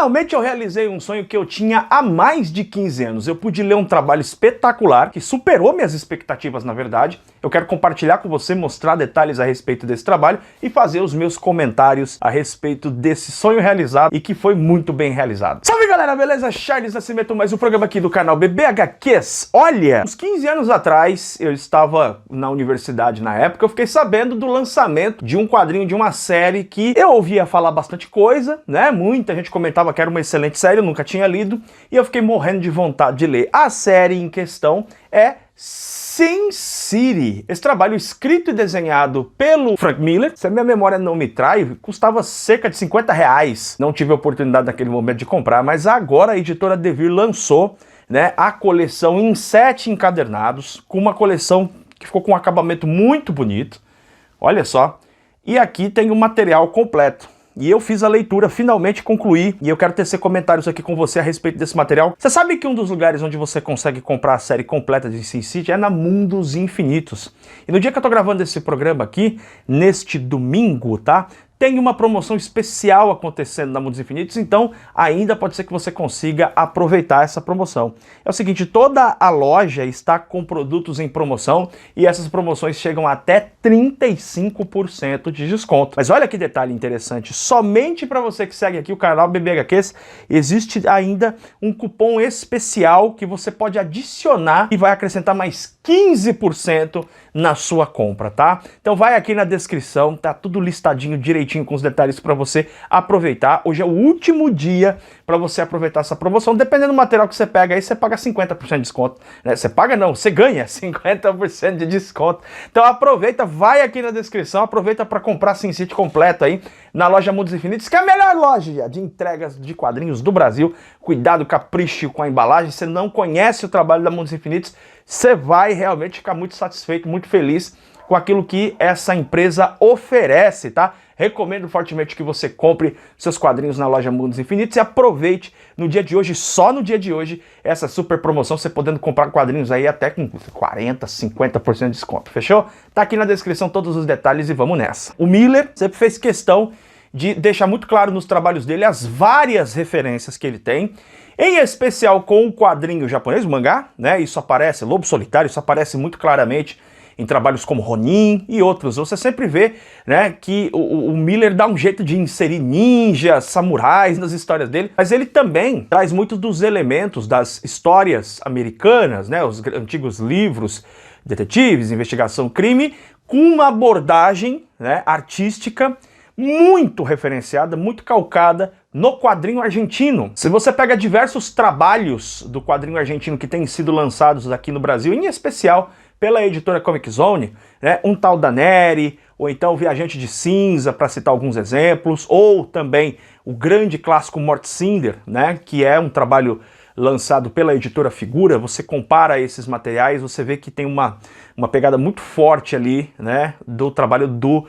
Finalmente eu realizei um sonho que eu tinha há mais de 15 anos. Eu pude ler um trabalho espetacular, que superou minhas expectativas, na verdade. Eu quero compartilhar com você, mostrar detalhes a respeito desse trabalho e fazer os meus comentários a respeito desse sonho realizado e que foi muito bem realizado. Salve galera, beleza? Charles Nascimento, mais um programa aqui do canal BBHQs. Olha, uns 15 anos atrás, eu estava na universidade na época, eu fiquei sabendo do lançamento de um quadrinho de uma série que eu ouvia falar bastante coisa, né? Muita gente comentava que era uma excelente série, eu nunca tinha lido, e eu fiquei morrendo de vontade de ler. A série em questão é Sin City. Esse trabalho escrito e desenhado pelo Frank Miller, se a minha memória não me trai, custava cerca de R$50. Não tive a oportunidade naquele momento de comprar, mas agora a editora Devir lançou, né, a coleção em 7 encadernados, com uma coleção que ficou com um acabamento muito bonito. Olha só. E aqui tem o material completo. E eu fiz a leitura, finalmente concluí, e eu quero tecer comentários aqui com você a respeito desse material. Você sabe que um dos lugares onde você consegue comprar a série completa de Sin City é na Mundos Infinitos. E no dia que eu tô gravando esse programa aqui, neste domingo, tá? Tem uma promoção especial acontecendo na Mundos Infinitos, então ainda pode ser que você consiga aproveitar essa promoção. É o seguinte, toda a loja está com produtos em promoção e essas promoções chegam até 35% de desconto. Mas olha que detalhe interessante, somente para você que segue aqui o canal BBHQs, existe ainda um cupom especial que você pode adicionar e vai acrescentar mais 15% na sua compra, tá? Então vai aqui na descrição, tá tudo listadinho direitinho com os detalhes para você aproveitar. Hoje é o último dia para você aproveitar essa promoção. Dependendo do material que você pega aí, você paga 50% de desconto, né? Você paga não, você ganha 50% de desconto. Então aproveita, vai aqui na descrição, aproveita para comprar Sin City completo aí na loja Mundos Infinitos, que é a melhor loja de entregas de quadrinhos do Brasil. Cuidado, capricho com a embalagem. Você não conhece o trabalho da Mundos Infinitos, você vai realmente ficar muito satisfeito, muito feliz com aquilo que essa empresa oferece, tá? Recomendo fortemente que você compre seus quadrinhos na loja Mundos Infinitos e aproveite no dia de hoje, só no dia de hoje, essa super promoção, você podendo comprar quadrinhos aí até com 40%, 50% de desconto, fechou? Tá aqui na descrição todos os detalhes e vamos nessa. O Miller sempre fez questão de deixar muito claro nos trabalhos dele as várias referências que ele tem, em especial com o quadrinho japonês, o mangá, né? Isso aparece, Lobo Solitário, isso aparece muito claramente em trabalhos como Ronin e outros. Você sempre vê, né, que o Miller dá um jeito de inserir ninjas, samurais nas histórias dele, mas ele também traz muitos dos elementos das histórias americanas, né, os antigos livros, detetives, investigação, crime, com uma abordagem, né, artística muito referenciada, muito calcada no quadrinho argentino. Se você pega diversos trabalhos do quadrinho argentino que têm sido lançados aqui no Brasil, em especial pela editora Comic Zone, né, um tal da Neri, ou então o Viajante de Cinza, para citar alguns exemplos, ou também o grande clássico Mort Cinder, né, que é um trabalho lançado pela editora Figura. Você compara esses materiais, você vê que tem uma pegada muito forte ali, né, do trabalho do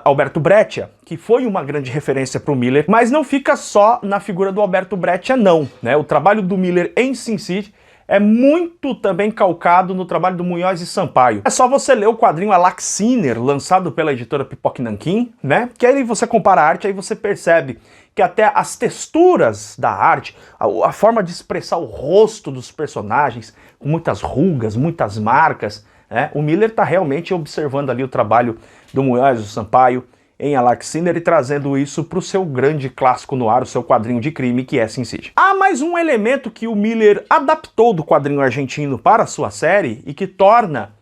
Alberto Breccia, que foi uma grande referência para o Miller, mas não fica só na figura do Alberto Breccia não, né, o trabalho do Miller em Sin City é muito também calcado no trabalho do Munhoz e Sampaio. É só você ler o quadrinho Alaxiner, lançado pela editora Pipoque Nanquim, né? Que aí você compara a arte, aí você percebe que até as texturas da arte, a forma de expressar o rosto dos personagens, com muitas rugas, muitas marcas, né? O Miller está realmente observando ali o trabalho do Munhoz e Sampaio em Alaxiner e trazendo isso para o seu grande clássico no ar, o seu quadrinho de crime, que é Sin City. Há mais um elemento que o Miller adaptou do quadrinho argentino para a sua série e que torna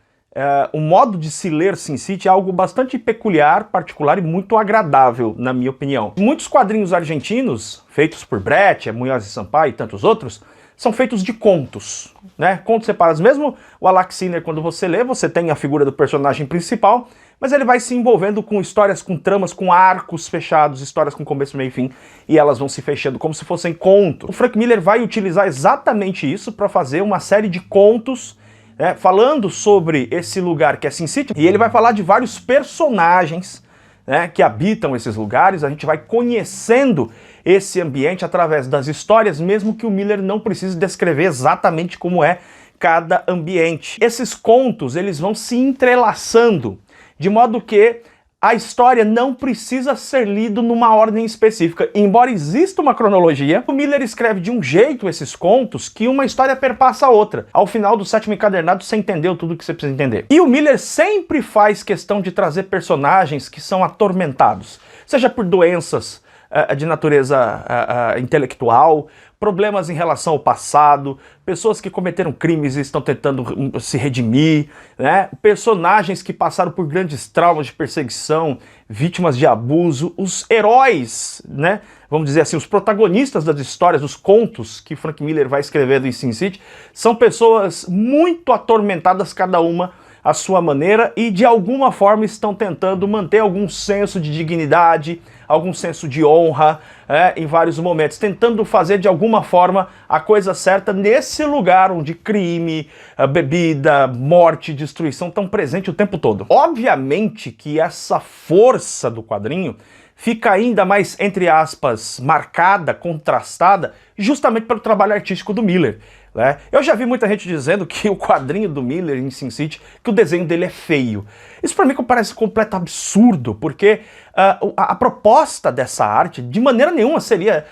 o modo de se ler Sin City algo bastante peculiar, particular e muito agradável, na minha opinião. Muitos quadrinhos argentinos, feitos por Breccia, Munhoz e Sampaio e tantos outros, são feitos de contos, né? Contos separados. Mesmo o Alaxiner, quando você lê, você tem a figura do personagem principal, mas ele vai se envolvendo com histórias, com tramas, com arcos fechados, histórias com começo, meio e fim, e elas vão se fechando como se fossem contos. O Frank Miller vai utilizar exatamente isso para fazer uma série de contos, né, falando sobre esse lugar que é Sin City, e ele vai falar de vários personagens, né, que habitam esses lugares. A gente vai conhecendo esse ambiente através das histórias, mesmo que o Miller não precise descrever exatamente como é cada ambiente. Esses contos, eles vão se entrelaçando, de modo que a história não precisa ser lida numa ordem específica. Embora exista uma cronologia, o Miller escreve de um jeito esses contos que uma história perpassa a outra. Ao final do 7º encadernado, você entendeu tudo o que você precisa entender. E o Miller sempre faz questão de trazer personagens que são atormentados, seja por doenças de natureza intelectual, problemas em relação ao passado, pessoas que cometeram crimes e estão tentando se redimir, né? Personagens que passaram por grandes traumas de perseguição, vítimas de abuso, os heróis, né? Vamos dizer assim, os protagonistas das histórias, os contos que Frank Miller vai escrevendo em Sin City, são pessoas muito atormentadas, cada uma à sua maneira, e de alguma forma estão tentando manter algum senso de dignidade, algum senso de honra em vários momentos, tentando fazer de alguma forma a coisa certa nesse lugar onde crime, bebida, morte, destruição estão presentes o tempo todo. Obviamente que essa força do quadrinho fica ainda mais, entre aspas, marcada, contrastada, justamente pelo trabalho artístico do Miller. Né? Eu já vi muita gente dizendo que o quadrinho do Miller em Sin City, que o desenho dele é feio. Isso para mim parece completo absurdo, porque a proposta dessa arte, de maneira nenhuma, seria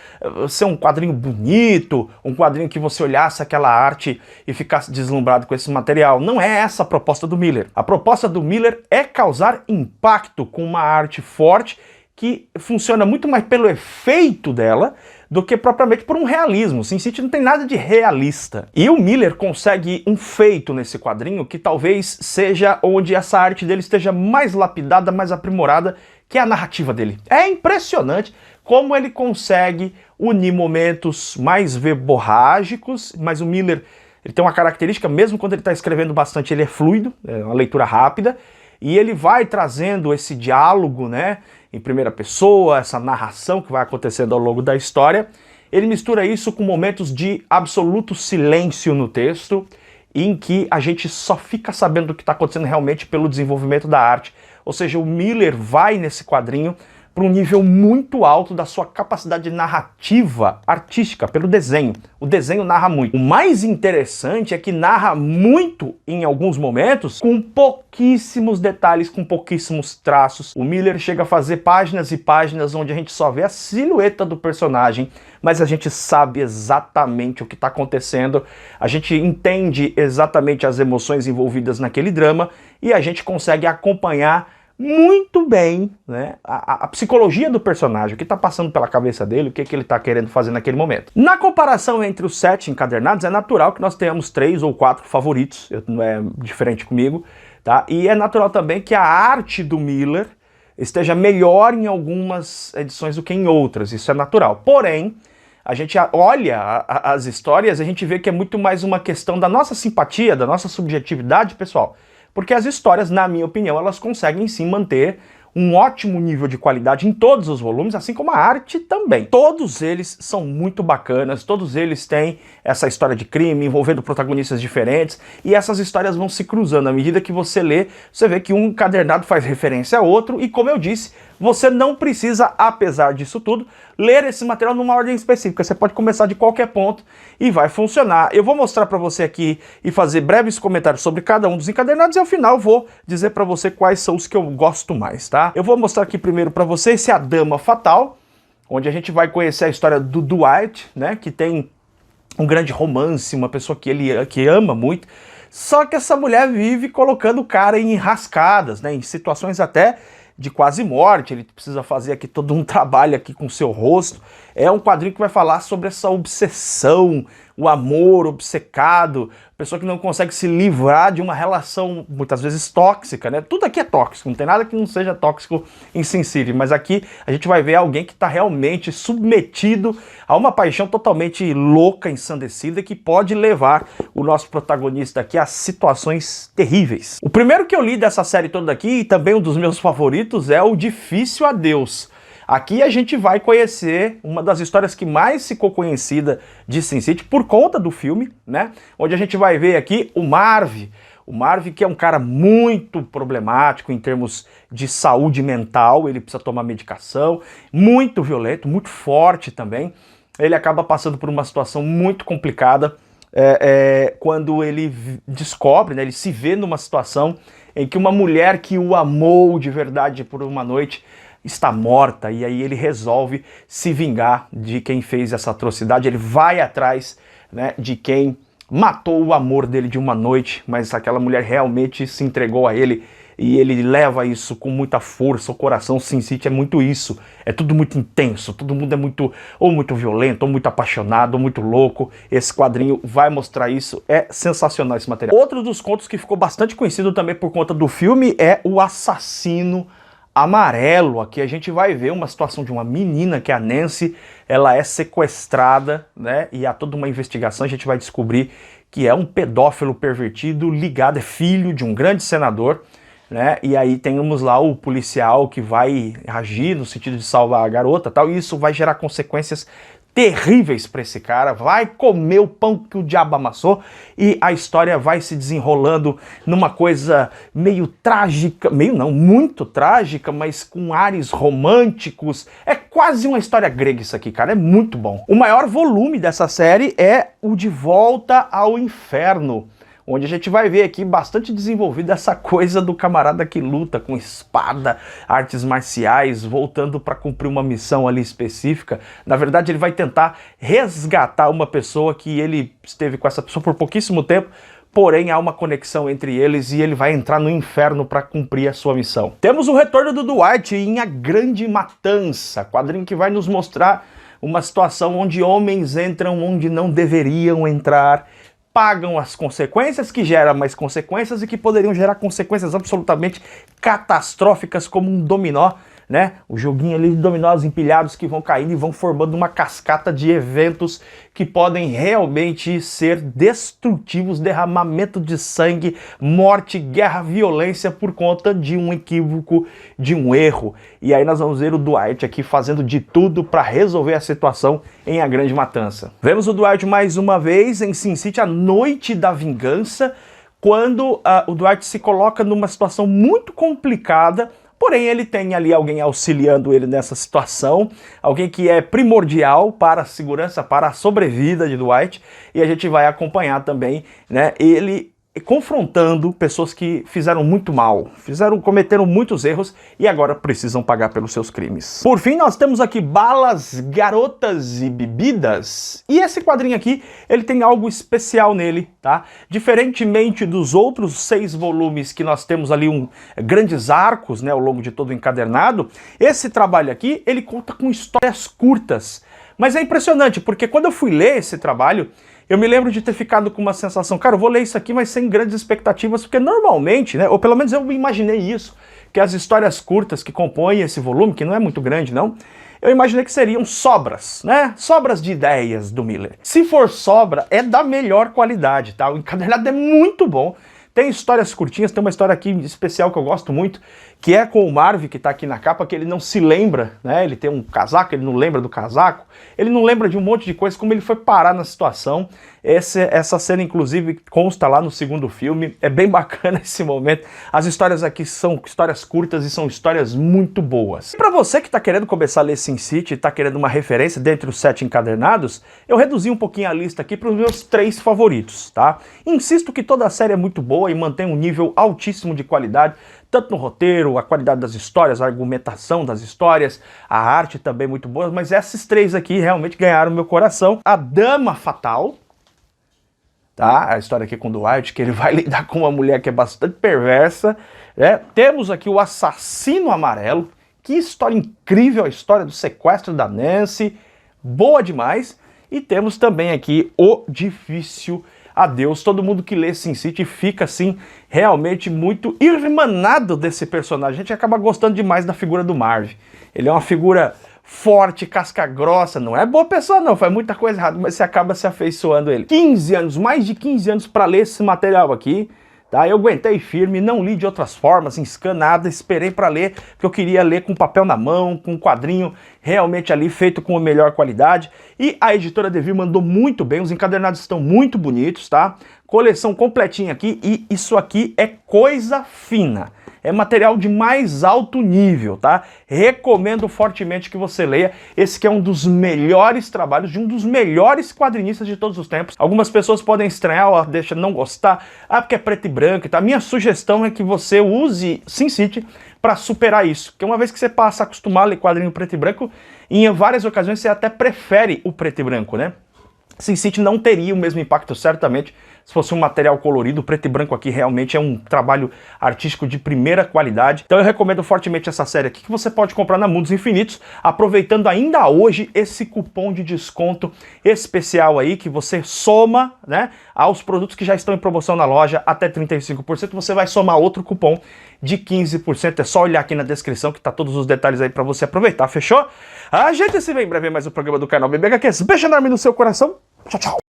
ser um quadrinho bonito, um quadrinho que você olhasse aquela arte e ficasse deslumbrado com esse material. Não é essa a proposta do Miller. A proposta do Miller é causar impacto com uma arte forte que funciona muito mais pelo efeito dela do que propriamente por um realismo. Sin City não tem nada de realista. E o Miller consegue um feito nesse quadrinho que talvez seja onde essa arte dele esteja mais lapidada, mais aprimorada, que é a narrativa dele. É impressionante como ele consegue unir momentos mais verborrágicos, mas o Miller ele tem uma característica, mesmo quando ele está escrevendo bastante, ele é fluido, é uma leitura rápida, e ele vai trazendo esse diálogo, né, em primeira pessoa, essa narração que vai acontecendo ao longo da história. Ele mistura isso com momentos de absoluto silêncio no texto, em que a gente só fica sabendo do que está acontecendo realmente pelo desenvolvimento da arte. Ou seja, o Miller vai nesse quadrinho para um nível muito alto da sua capacidade narrativa artística, pelo desenho. O desenho narra muito. O mais interessante é que narra muito em alguns momentos, com pouquíssimos detalhes, com pouquíssimos traços. O Miller chega a fazer páginas e páginas onde a gente só vê a silhueta do personagem, mas a gente sabe exatamente o que está acontecendo, a gente entende exatamente as emoções envolvidas naquele drama e a gente consegue acompanhar muito bem, né, a psicologia do personagem, o que está passando pela cabeça dele, o que ele está querendo fazer naquele momento. Na comparação entre os 7 encadernados, é natural que nós tenhamos 3 ou 4 favoritos, não é diferente comigo, tá? E é natural também que a arte do Miller esteja melhor em algumas edições do que em outras, isso é natural. Porém, a gente olha as histórias e a gente vê que é muito mais uma questão da nossa simpatia, da nossa subjetividade pessoal. Porque as histórias, na minha opinião, elas conseguem sim manter um ótimo nível de qualidade em todos os volumes, assim como a arte também. Todos eles são muito bacanas, todos eles têm essa história de crime envolvendo protagonistas diferentes, e essas histórias vão se cruzando. À medida que você lê, você vê que um encadernado faz referência a outro, e como eu disse, você não precisa, apesar disso tudo, ler esse material numa ordem específica. Você pode começar de qualquer ponto e vai funcionar. Eu vou mostrar para você aqui e fazer breves comentários sobre cada um dos encadernados e ao final vou dizer para você quais são os que eu gosto mais, tá? Eu vou mostrar aqui primeiro para você esse A Dama Fatal, onde a gente vai conhecer a história do Dwight, né, que tem um grande romance, uma pessoa que ama muito, só que essa mulher vive colocando o cara em enrascadas, né, em situações até de quase morte. Ele precisa fazer aqui todo um trabalho aqui com o seu rosto. É um quadrinho que vai falar sobre essa obsessão, o amor obcecado, pessoa que não consegue se livrar de uma relação muitas vezes tóxica, né? Tudo aqui é tóxico, não tem nada que não seja tóxico em Sin City, mas aqui a gente vai ver alguém que está realmente submetido a uma paixão totalmente louca, ensandecida, que pode levar o nosso protagonista aqui a situações terríveis. O primeiro que eu li dessa série toda aqui, e também um dos meus favoritos, é o Difícil Adeus. Aqui a gente vai conhecer uma das histórias que mais ficou conhecida de Sin City por conta do filme, né? Onde a gente vai ver aqui o Marv. O Marv, que é um cara muito problemático em termos de saúde mental, ele precisa tomar medicação, muito violento, muito forte também. Ele acaba passando por uma situação muito complicada quando ele descobre, né, ele se vê numa situação em que uma mulher que o amou de verdade por uma noite está morta, e aí ele resolve se vingar de quem fez essa atrocidade. Ele vai atrás, né, de quem matou o amor dele de uma noite, mas aquela mulher realmente se entregou a ele, e ele leva isso com muita força. O coração Sin City é muito isso, é tudo muito intenso, todo mundo é muito violento, ou muito apaixonado, ou muito louco. Esse quadrinho vai mostrar isso, é sensacional esse material. Outro dos contos que ficou bastante conhecido também por conta do filme é O Assassino Amarelo. Aqui a gente vai ver uma situação de uma menina, que é a Nancy, ela é sequestrada, né, e há toda uma investigação. A gente vai descobrir que é um pedófilo pervertido ligado, é filho de um grande senador, né, e aí temos lá o policial que vai agir no sentido de salvar a garota, tal, e isso vai gerar consequências terríveis para esse cara, vai comer o pão que o diabo amassou, e a história vai se desenrolando numa coisa meio trágica, meio não, muito trágica, mas com ares românticos. É quase uma história grega isso aqui, cara, é muito bom. O maior volume dessa série é o De Volta ao Inferno, onde a gente vai ver aqui bastante desenvolvida essa coisa do camarada que luta com espada, artes marciais, voltando para cumprir uma missão ali específica. Na verdade, ele vai tentar resgatar uma pessoa que ele esteve com essa pessoa por pouquíssimo tempo, porém há uma conexão entre eles e ele vai entrar no inferno para cumprir a sua missão. Temos o retorno do Dwight em A Grande Matança, quadrinho que vai nos mostrar uma situação onde homens entram onde não deveriam entrar, pagam as consequências, que geram mais consequências e que poderiam gerar consequências absolutamente catastróficas, como um dominó, né? O joguinho ali de dominós empilhados que vão caindo e vão formando uma cascata de eventos que podem realmente ser destrutivos, derramamento de sangue, morte, guerra, violência por conta de um equívoco, de um erro. E aí nós vamos ver o Dwight aqui fazendo de tudo para resolver a situação em A Grande Matança. Vemos o Dwight mais uma vez em Sin City, A Noite da Vingança, quando o Dwight se coloca numa situação muito complicada. Porém, ele tem ali alguém auxiliando ele nessa situação, alguém que é primordial para a segurança, para a sobrevida de Dwight, e a gente vai acompanhar também, né, ele confrontando pessoas que fizeram muito mal, cometeram muitos erros e agora precisam pagar pelos seus crimes. Por fim, nós temos aqui Balas, Garotas e Bebidas, e esse quadrinho aqui, ele tem algo especial nele, tá? Diferentemente dos outros 6 volumes que nós temos ali, grandes arcos, né, ao longo de todo o encadernado, esse trabalho aqui, ele conta com histórias curtas. Mas é impressionante, porque quando eu fui ler esse trabalho, eu me lembro de ter ficado com uma sensação, cara, eu vou ler isso aqui, mas sem grandes expectativas, porque normalmente, né, ou pelo menos eu imaginei isso, que as histórias curtas que compõem esse volume, que não é muito grande não, eu imaginei que seriam sobras, né? Sobras de ideias do Miller. Se for sobra, é da melhor qualidade, tá? O encadernado é muito bom. Tem histórias curtinhas, tem uma história aqui especial que eu gosto muito, que é com o Marv, que tá aqui na capa, que ele não se lembra, né? Ele tem um casaco, ele não lembra do casaco, ele não lembra de um monte de coisa, como ele foi parar na situação. Essa cena, inclusive, consta lá no segundo filme, é bem bacana esse momento. As histórias aqui são histórias curtas e são histórias muito boas. E pra você que tá querendo começar a ler Sin City e tá querendo uma referência dentre os 7 encadernados, eu reduzi um pouquinho a lista aqui para os meus 3 favoritos, tá? Insisto que toda a série é muito boa e mantém um nível altíssimo de qualidade, tanto no roteiro, a qualidade das histórias, a argumentação das histórias, a arte também muito boa, mas esses 3 aqui realmente ganharam meu coração. A Dama Fatal, tá? A história aqui com o Dwight, que ele vai lidar com uma mulher que é bastante perversa, né? Temos aqui o Assassino Amarelo, que história incrível, a história do sequestro da Nancy, boa demais. E temos também aqui O Difícil Adeus. Todo mundo que lê Sin City fica assim realmente muito irmanado desse personagem. A gente acaba gostando demais da figura do Marv. Ele é uma figura forte, casca grossa, não é boa pessoa não, faz muita coisa errada, mas você acaba se afeiçoando a ele. 15 anos, mais de 15 anos para ler esse material aqui, tá? Eu aguentei firme, não li de outras formas, em scan, nada, esperei para ler, porque eu queria ler com papel na mão, com um quadrinho realmente ali feito com a melhor qualidade. E a editora Devir mandou muito bem, os encadernados estão muito bonitos, tá? Coleção completinha aqui, e isso aqui é coisa fina. É material de mais alto nível, tá? Recomendo fortemente que você leia. Esse que é um dos melhores trabalhos de um dos melhores quadrinistas de todos os tempos. Algumas pessoas podem estranhar ou deixa não gostar, porque é preto e branco e tal. Minha sugestão é que você use Sin City para superar isso. Porque uma vez que você passa a acostumar a ler quadrinho preto e branco, em várias ocasiões você até prefere o preto e branco, né? Sin City não teria o mesmo impacto, certamente, se fosse um material colorido. O preto e branco aqui realmente é um trabalho artístico de primeira qualidade. Então eu recomendo fortemente essa série aqui, que você pode comprar na Mundos Infinitos, aproveitando ainda hoje esse cupom de desconto especial aí, que você soma, né, aos produtos que já estão em promoção na loja, até 35%, você vai somar outro cupom de 15%. É só olhar aqui na descrição que tá todos os detalhes aí para você aproveitar, fechou? A gente se vê em breve em mais um programa do canal BBHQs. Beijo enorme no seu coração. Tchau, tchau.